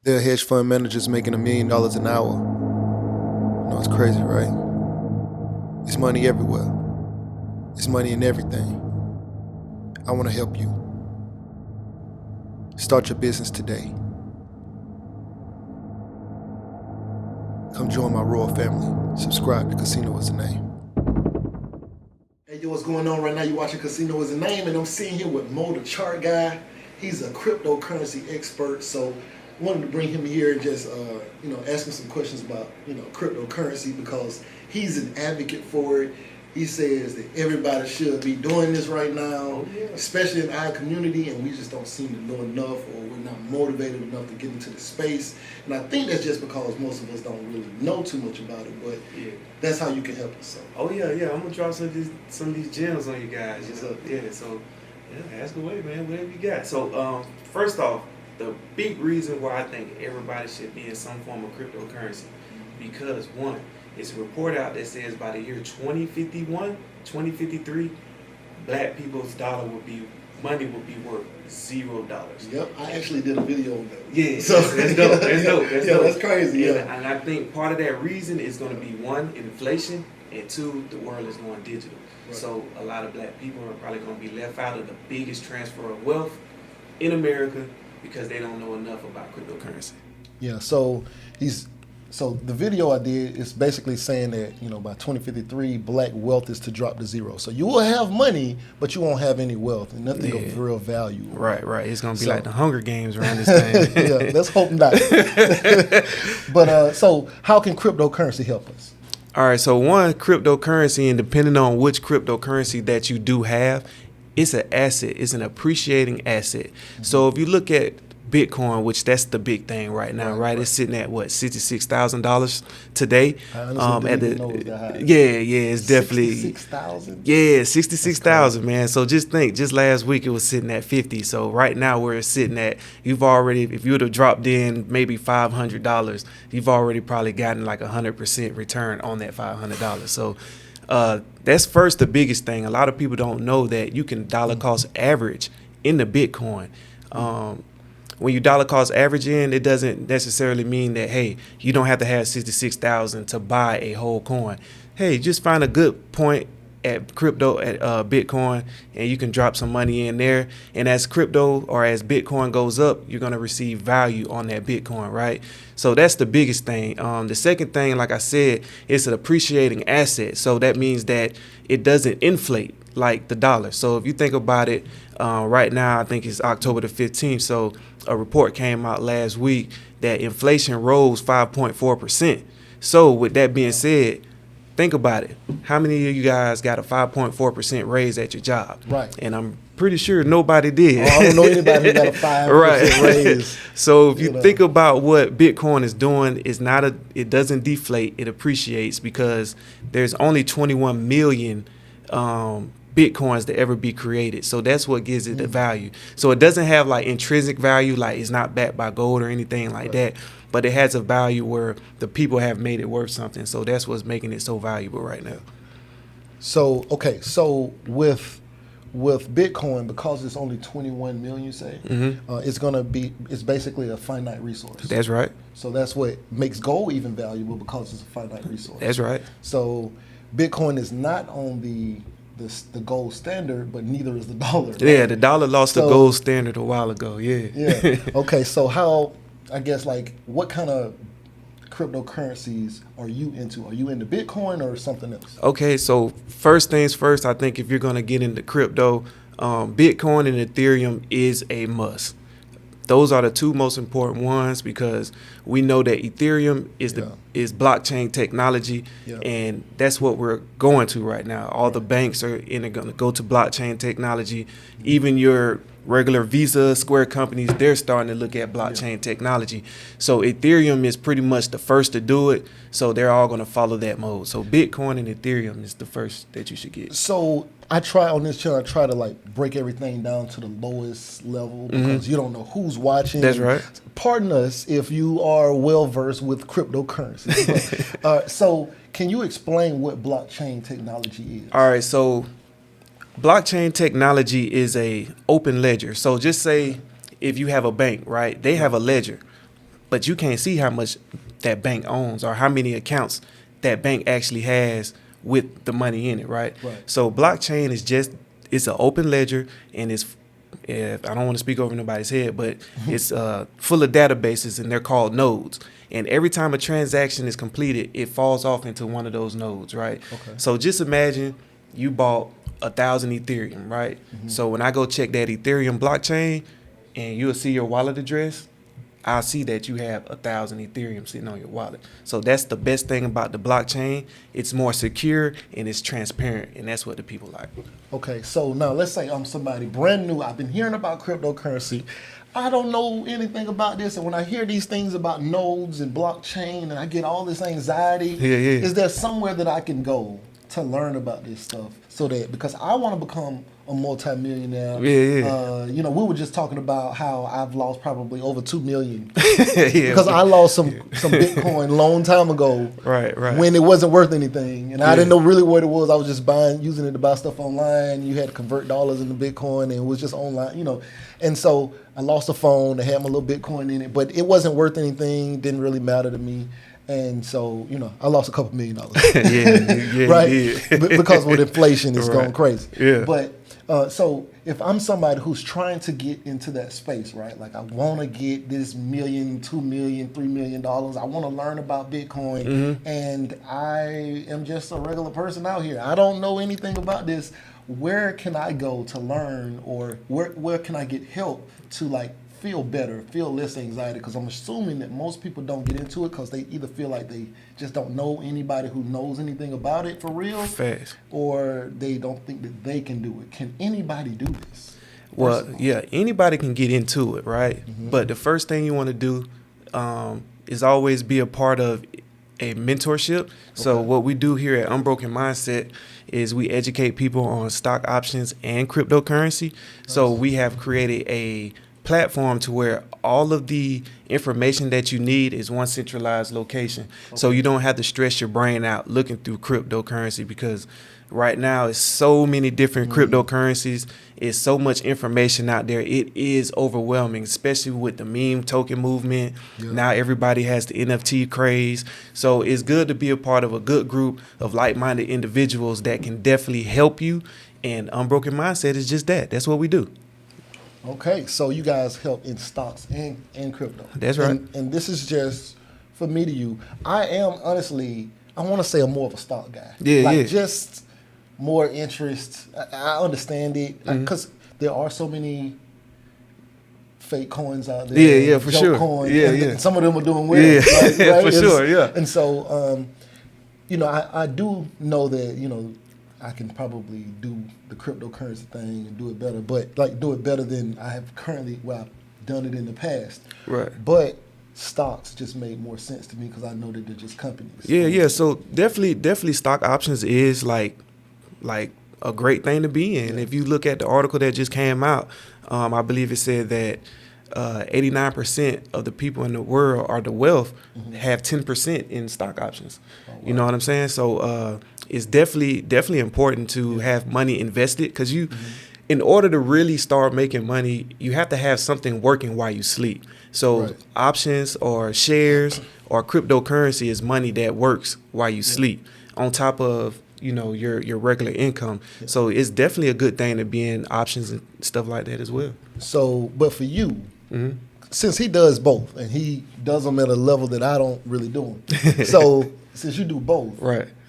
There are hedge fund managers making $1 million an hour. No, it's crazy, right? It's money everywhere. It's money in everything. I want to help you. Start your business today. Come join my royal family. Subscribe to Casino is the Name. Hey, yo, what's going on right now? You're watching Casino is the Name, and I'm sitting here with Moe the Chart Guy. He's a cryptocurrency expert, so wanted to bring him here and just ask him some questions about cryptocurrency, because he's an advocate for it. He says that everybody should be doing this right now, especially in our community, and we just don't seem to know enough, or we're not motivated enough to get into the space. And I think that's just because most of us don't really know too much about it, but that's how you can help us. So. Oh yeah, I'm gonna drop some of these gems on you guys. So ask away, man, whatever you got. So first off, the big reason why I think everybody should be in some form of cryptocurrency, because one, it's a report out that says by the year 2053, black people's money will be worth $0. Yep, I actually did a video on that. Yeah, so that's dope. That's dope. That's crazy. And I think part of that reason is going to be one, inflation, and two, the world is going digital. Right. So a lot of black people are probably going to be left out of the biggest transfer of wealth in America, because they don't know enough about cryptocurrency. Yeah, so the video I did is basically saying that, by 2053, black wealth is to drop to zero. So you will have money, but you won't have any wealth and nothing of real value. Right. It's going to be like the Hunger Games around this thing. Yeah, let's hope not. But so how can cryptocurrency help us? All right, so one, cryptocurrency, and depending on which cryptocurrency that you do have, it's an asset. It's an appreciating asset. Mm-hmm. So if you look at Bitcoin, which that's the big thing right now, right? It's sitting at what, $66,000 today. I honestly didn't know it was that high. It's definitely 66,000. Yeah, 66,000, man. So just think, just last week it was sitting at 50. So right now we're sitting at, if you would have dropped in maybe $500, you've already probably gotten like 100% return on that $500. So that's first the biggest thing. A lot of people don't know that you can dollar cost average into Bitcoin. When you dollar cost average in, it doesn't necessarily mean that, hey, you don't have to have 66,000 to buy a whole coin. Hey, just find a good point at Bitcoin, and you can drop some money in there. And as crypto or as Bitcoin goes up, you're going to receive value on that Bitcoin, right? So that's the biggest thing. The second thing, like I said, it's an appreciating asset. So that means that it doesn't inflate like the dollar. So if you think about it, right now, I think it's October the 15th. So a report came out last week that inflation rose 5.4%. So with that being said, think about it. How many of you guys got a 5.4% raise at your job? Right. And I'm pretty sure nobody did. I don't know anybody who got a 5% raise. So if you think about what Bitcoin is doing, it doesn't deflate, it appreciates, because there's only 21 million Bitcoins to ever be created. So that's what gives it the value. So it doesn't have like intrinsic value, like it's not backed by gold or anything like that, but it has a value where the people have made it worth something. So that's what's making it so valuable right now. So, okay, so with Bitcoin, because it's only 21 million, you say, it's basically a finite resource. That's right. So that's what makes gold even valuable, because it's a finite resource. That's right. So Bitcoin is not on the gold standard, but neither is the dollar. Right? Yeah, the dollar lost the gold standard a while ago. Yeah. Okay, so what kind of cryptocurrencies are you into? Are you into Bitcoin or something else? Okay, so first things first, I think if you're going to get into crypto, Bitcoin and Ethereum is a must. Those are the two most important ones, because we know that Ethereum is blockchain technology, and that's what we're going to right now. All the banks are going to go to blockchain technology. Even your regular Visa, Square companies, they're starting to look at blockchain technology. So Ethereum is pretty much the first to do it. So they're all going to follow that mode. So Bitcoin and Ethereum is the first that you should get. So I try to like break everything down to the lowest level, because you don't know who's watching. That's right. Pardon us if you are well versed with cryptocurrency. But, so can you explain what blockchain technology is? All right. So blockchain technology is a open ledger. So just say if you have a bank, right? They have a ledger. but you can't see how much that bank owns or how many accounts that bank actually has with the money in it, right? So blockchain is it's an open ledger, and if I don't want to speak over nobody's head, but it's full of databases, and they're called nodes. And every time a transaction is completed, it falls off into one of those nodes, right? So just imagine you bought 1,000 Ethereum, right? So when I go check that Ethereum blockchain, and you'll see your wallet address, I'll see that you have 1,000 Ethereum sitting on your wallet. So that's the best thing about the blockchain. It's more secure and it's transparent, and that's what the people like. Okay, so now let's say I'm somebody brand new. I've been hearing about cryptocurrency. I don't know anything about this, and when I hear these things about nodes and blockchain, and I get all this anxiety, is there somewhere that I can go to learn about this stuff? So that, because I want to become a multi-millionaire. You know, we were just talking about how I've lost probably over 2 million because I lost some Bitcoin a long time ago, when it wasn't worth anything, and I didn't know really what it was. I was just using it to buy stuff online. You had to convert dollars into Bitcoin, and it was just online, you know. And so I lost a phone that had my little Bitcoin in it, but it wasn't worth anything. Didn't really matter to me. And so, you know, I lost a couple $1 million, right? Because with inflation, it's going crazy. But so if I'm somebody who's trying to get into that space, right? Like I want to get this $1 million, $2 million, $3 million. I want to learn about Bitcoin, and I am just a regular person out here. I don't know anything about this. Where can I go to learn, or where can I get help to like feel better, feel less anxiety? Because I'm assuming that most people don't get into it because they either feel like they just don't know anybody who knows anything about it for real, or they don't think that they can do it. Can anybody do this? Well, yeah, anybody can get into it, right? But the first thing you want to do is always be a part of a mentorship. So what we do here at Unbroken Mindset is we educate people on stock options and cryptocurrency. So we have created a platform to where all of the information that you need is one centralized location. So you don't have to stress your brain out looking through cryptocurrency, because right now it's so many different cryptocurrencies. It's so much information out there. It is overwhelming, especially with the meme token movement. Now everybody has the NFT craze. So it's good to be a part of a good group of like-minded individuals that can definitely help you. And Unbroken Mindset is just that. That's what we do. Okay, so you guys help in stocks and crypto. That's right. And this is just for me to you. I am honestly, I want to say I'm more of a stock guy. Just more interest. I understand it because there are so many fake coins out there. For sure. Coins, and some of them are doing well. Right? For sure. And so, you know, I do know that, you know, I can probably do the cryptocurrency thing and do it better, but like do it better than I have currently, I've done it in the past. But stocks just made more sense to me because I know that they're just companies. So definitely stock options is like a great thing to be in. If you look at the article that just came out, I believe it said that 89% of the people in the world are the wealth have 10% in stock options. You know what I'm saying? So it's definitely important to have money invested, because you, in order to really start making money, you have to have something working while you sleep. So options or shares or cryptocurrency is money that works while you sleep, on top of, you know, your regular income. So it's definitely a good thing to be in options and stuff like that as well. So, but for you, since he does both, and he does them at a level that I don't really do them, so since you do both,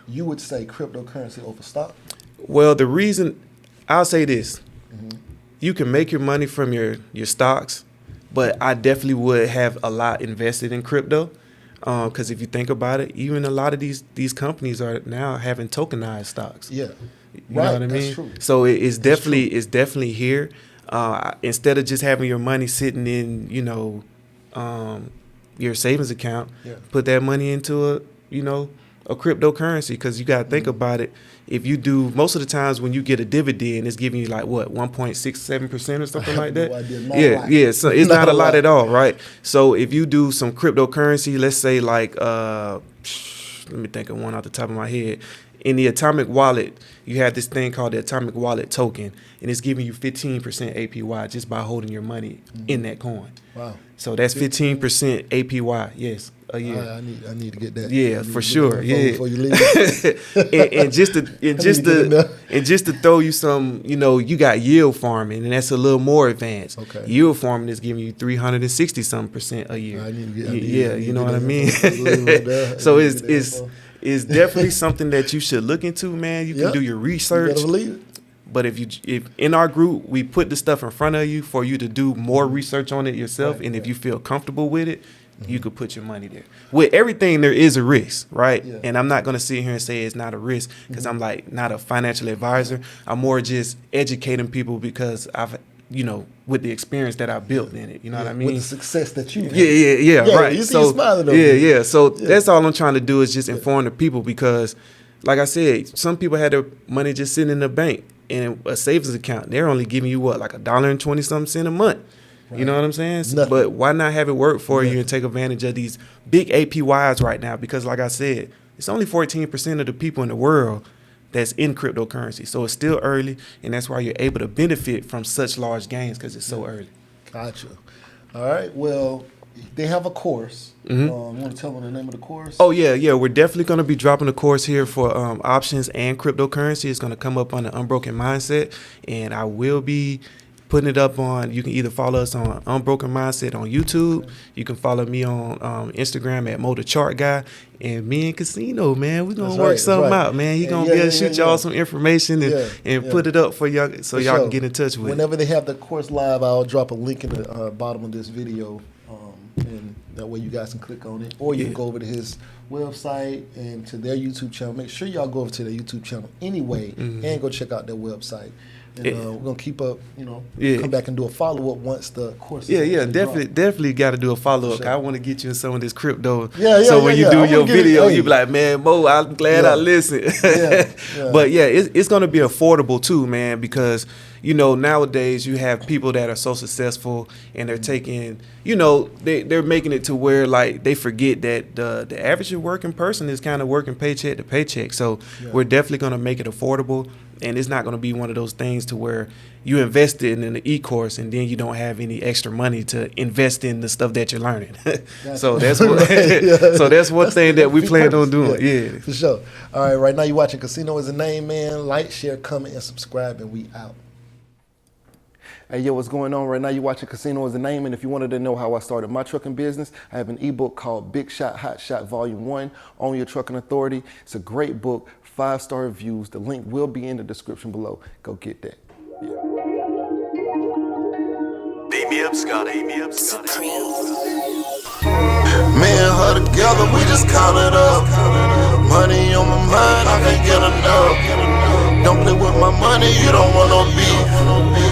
you would say cryptocurrency over stock? Well, the reason, I'll say this, you can make your money from your stocks, but I definitely would have a lot invested in crypto. Because if you think about it, even a lot of these companies are now having tokenized stocks. You know what I mean? That's true. So it's definitely here. Instead of just having your money sitting in, you know, your savings account, put that money into a cryptocurrency, because you got to think about it. If you do, most of the times when you get a dividend, it's giving you like what, 1.67% or something like that. So it's not a lot at all, right? So if you do some cryptocurrency, let's say like let me think of one off the top of my head, in the Atomic Wallet, you have this thing called the Atomic Wallet token, and it's giving you 15% APY just by holding your money in that coin. Wow. So that's 15% APY, yes, a year. I need to get that. Yeah, for sure. Yeah. Before you leave. and just to throw you some, you got yield farming, and that's a little more advanced. Okay. Yield farming is giving you 360% a year. I need to Yeah, you know what I mean. So it's definitely something that you should look into, man. You can do your research. You better believe it. But if in our group we put the stuff in front of you for you to do more research on it yourself, and if you feel comfortable with it, you could put your money there. With everything, there is a risk, right? Yeah. And I'm not going to sit here and say it's not a risk because I'm like not a financial advisor. I'm more just educating people because I've, with the experience that I built in it, you know what I mean? With the success that you had. Yeah, right. You see you smiling over yeah. So that's all I'm trying to do is just inform the people because, like I said, some people had their money just sitting in the bank in a savings account. They're only giving you like $1.20 a month. Right. You know what I'm saying? Nothing. But why not have it work for you and take advantage of these big APYs right now? Because like I said, it's only 14% of the people in the world that's in cryptocurrency. So it's still early, and that's why you're able to benefit from such large gains because it's so early. Gotcha. All right. Well, they have a course. You want to tell them the name of the course? Oh, yeah. We're definitely going to be dropping a course here for options and cryptocurrency. It's going to come up on the Unbroken Mindset, and I will be putting it up on, you can either follow us on Unbroken Mindset on YouTube. You can follow me on Instagram at Moe the Chart Guy. And me and Casino, man, we're going to work something out, man. He going to be able to shoot y'all some information and put it up for y'all so y'all can get in touch with Whenever they have the course live, I'll drop a link in the bottom of this video. And that way you guys can click on it. Or you can go over to his website and to their YouTube channel. Make sure y'all go over to their YouTube channel anyway and go check out their website. And we're going to keep up, come back and do a follow-up once the course is definitely got to do a follow-up. Sure. I want to get you in some of this crypto. So when you do your video, you be like, man, Mo, I'm glad I listened. But it's going to be affordable too, man, because, nowadays you have people that are so successful and they're taking, they're making it to where like they forget that the average working person is kind of working paycheck to paycheck. So we're definitely going to make it affordable. And it's not going to be one of those things to where you invested in the e-course and then you don't have any extra money to invest in the stuff that you're learning. So that's one thing that we plan on doing. Yeah, for sure. All right, right now you're watching Casino is the Name, man. Like, share, comment, and subscribe, and we out. Hey, yo, what's going on? Right now you're watching Casino is the Name, and if you wanted to know how I started my trucking business, I have an ebook called Big Shot, Hot Shot Volume 1, Own Your Trucking Authority. It's a great book. 5-star reviews. The link will be in the description below. Go get that. Beat me up, Scotty. Me up, Scotty. Me and her together, we just count it up. Money on my mind, I can't get enough. Don't play with my money, you don't want no beef.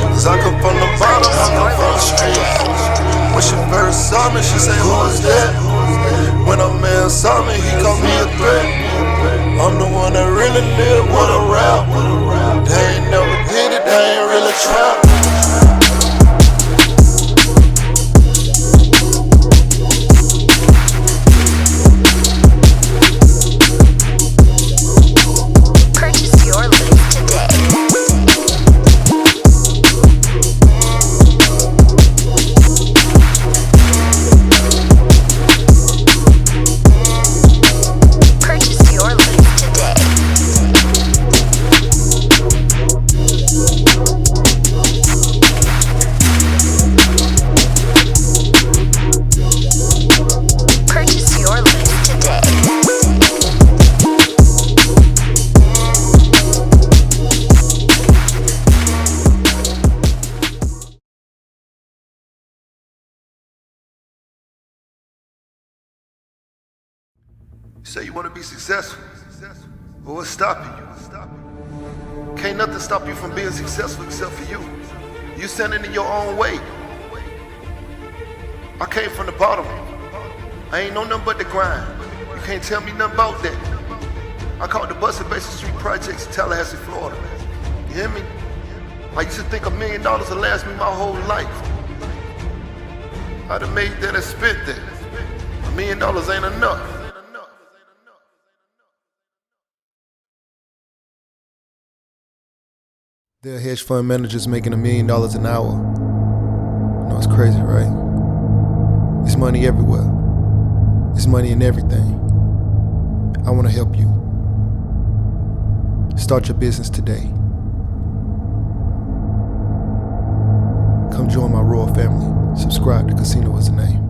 Cause I come from the bottom, I come from the street. When she first saw me, she say, who is that? When a man saw me, he called me a threat. I'm the one that really live with a rap. They ain't never did it, they ain't really trap. You say you want to be successful, but what's stopping you? Can't nothing stop you from being successful except for you. You standing in your own way. I came from the bottom. I ain't know nothing but the grind. You can't tell me nothing about that. I caught the bus at Basin Street Projects in Tallahassee, Florida. You hear me? I used to think $1 million would last me my whole life. I'd have made that and spent that. $1 million ain't enough. There are hedge fund managers making $1 million an hour. You know, it's crazy, right? There's money everywhere. There's money in everything. I want to help you. Start your business today. Come join my royal family. Subscribe to Casino is the name.